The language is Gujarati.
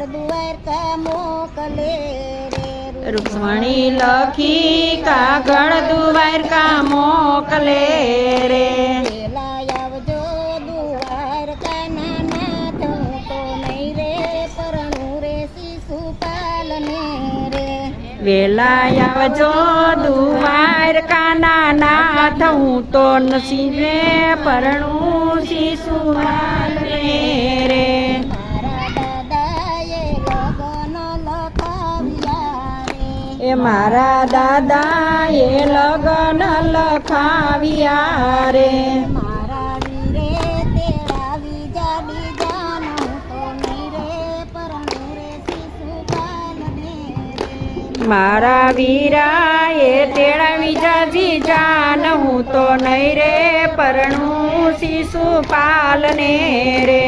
દ્વારકા મોકલે રે રૂક્ષ્મણી લખી કાગળ દ્વારકા મોકલે રે વેલા આવજો દ્વારકા નાથ હું તો નહીં રે પરણું રે શિશુપાલ ને રે વેલા આવજો દ્વારકા નાથ હું તો નથી રે પરણું શિશુપાલ ને રે મારા દાદાએ લગ્ન લખાવ્યા રે એ મારા દાદાએ લગ્ન લખાવ્યા રે મારા વીરે તેડાવી જા બીજાનો તો નહીં રે પરણું રે શિશુપાલ ને રે મારા વીરાએ તેડાવી જાજી જાન હું તો નહીં રે પરણું શિશુપાલ ને રે